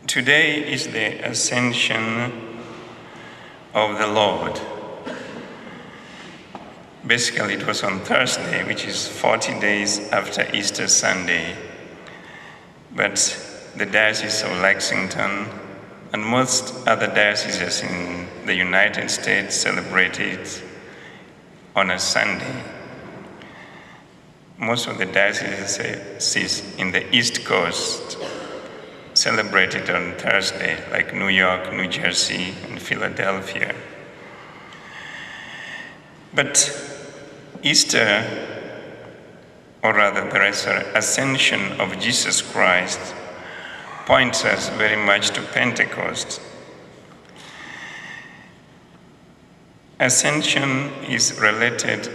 Today is the Ascension of the Lord. Basically, it was on Thursday, which is 40 days after Easter Sunday. But the Diocese of Lexington and most other dioceses in the United States celebrate it on a Sunday. Most of the dioceses in the East Coast celebrate it on Thursday, like New York, New Jersey, and Philadelphia. But Easter, or rather the Ascension of Jesus Christ, points us very much to Pentecost. Ascension is related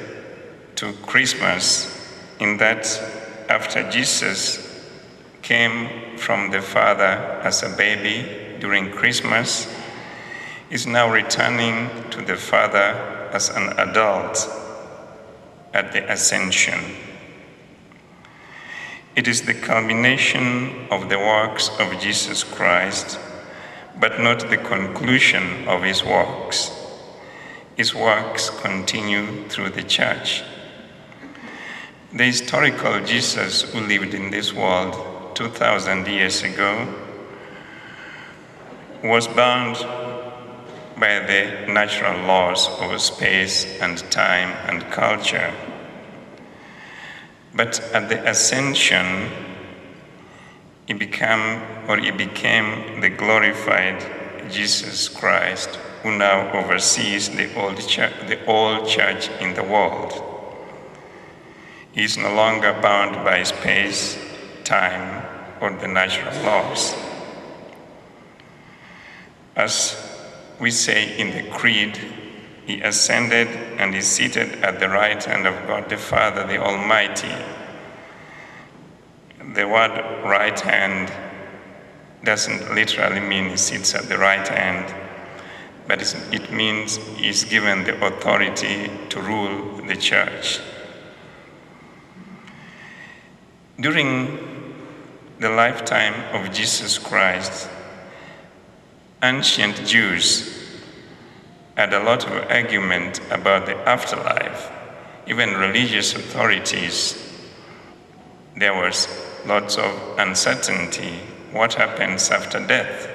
to Christmas in that after Jesus came from the Father as a baby during Christmas, is now returning to the Father as an adult at the Ascension. It is the culmination of the works of Jesus Christ, but not the conclusion of his works. His works continue through the Church. The historical Jesus who lived in this world 2,000 years ago was bound by the natural laws of space and time and culture. But at the Ascension, he became the glorified Jesus Christ, who now oversees the old church in the world. He is no longer bound by space, time, or the natural laws. As we say in the Creed, he ascended and is seated at the right hand of God the Father, the Almighty. The word right hand doesn't literally mean he sits at the right hand, but it means he's given the authority to rule the church. During the lifetime of Jesus Christ, ancient Jews had a lot of argument about the afterlife. Even religious authorities, there was lots of uncertainty. What happens after death?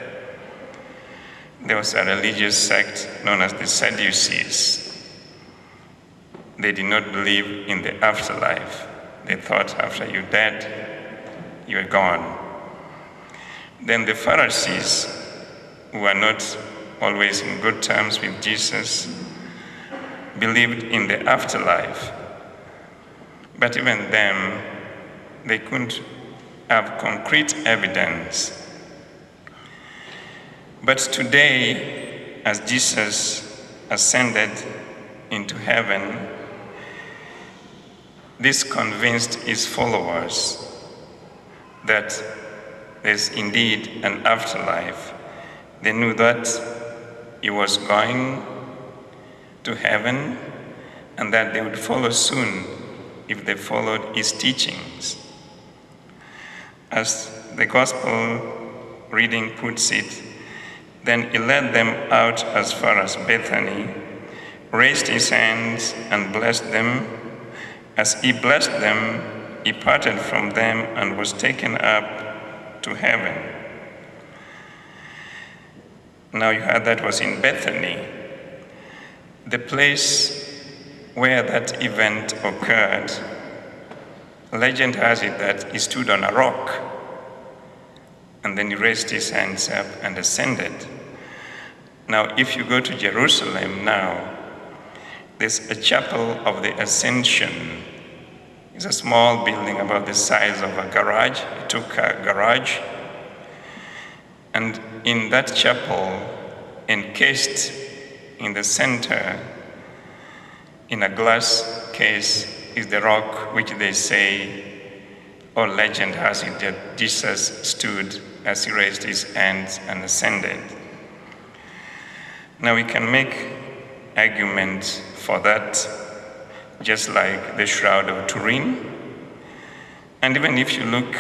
There was a religious sect known as the Sadducees. They did not believe in the afterlife. They thought after you're dead, you're gone. Then the Pharisees, who were not always in good terms with Jesus, believed in the afterlife. But even them, they couldn't have concrete evidence. But today, as Jesus ascended into heaven, this convinced his followers that there's indeed an afterlife. They knew that he was going to heaven and that they would follow soon if they followed his teachings. As the gospel reading puts it, then he led them out as far as Bethany, raised his hands and blessed them. As he blessed them, he parted from them and was taken up to heaven. Now you heard that was in Bethany. The place where that event occurred, legend has it that he stood on a rock and then he raised his hands up and ascended. Now, if you go to Jerusalem now, there's a chapel of the Ascension. It's a small building about the size of a garage, a two-car garage. And in that chapel, encased in the center, in a glass case, is the rock which they say, or legend has it, that Jesus stood as he raised his hands and ascended. Now we can make arguments for that, just like the Shroud of Turin. And even if you look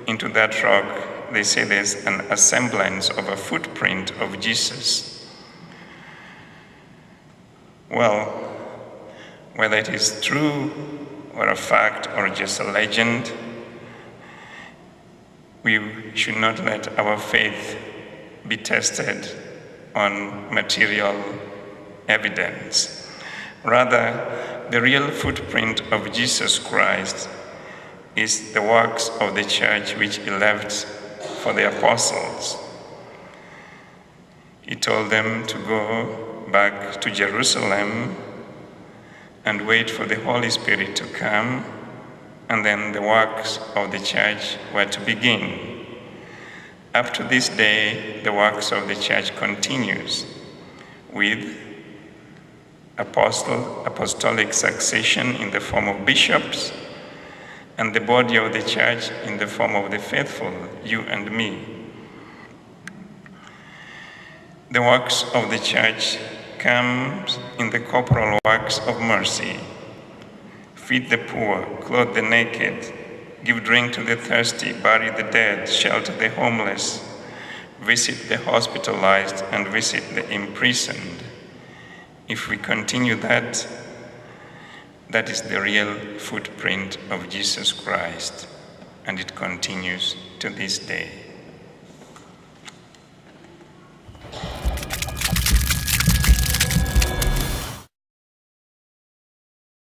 into that rock, they say there's a semblance of a footprint of Jesus. Well, whether it is true or a fact or just a legend, we should not let our faith be tested on material evidence. Rather, the real footprint of Jesus Christ is the works of the church which he left for the apostles. He told them to go back to Jerusalem and wait for the Holy Spirit to come, and then the works of the church were to begin. Up to this day, the works of the church continues with apostolic succession in the form of bishops, and the body of the church in the form of the faithful, you and me. The works of the church comes in the corporal works of mercy. Feed the poor, clothe the naked, give drink to the thirsty, bury the dead, shelter the homeless, visit the hospitalized, and visit the imprisoned. If we continue that, that is the real footprint of Jesus Christ, and it continues to this day.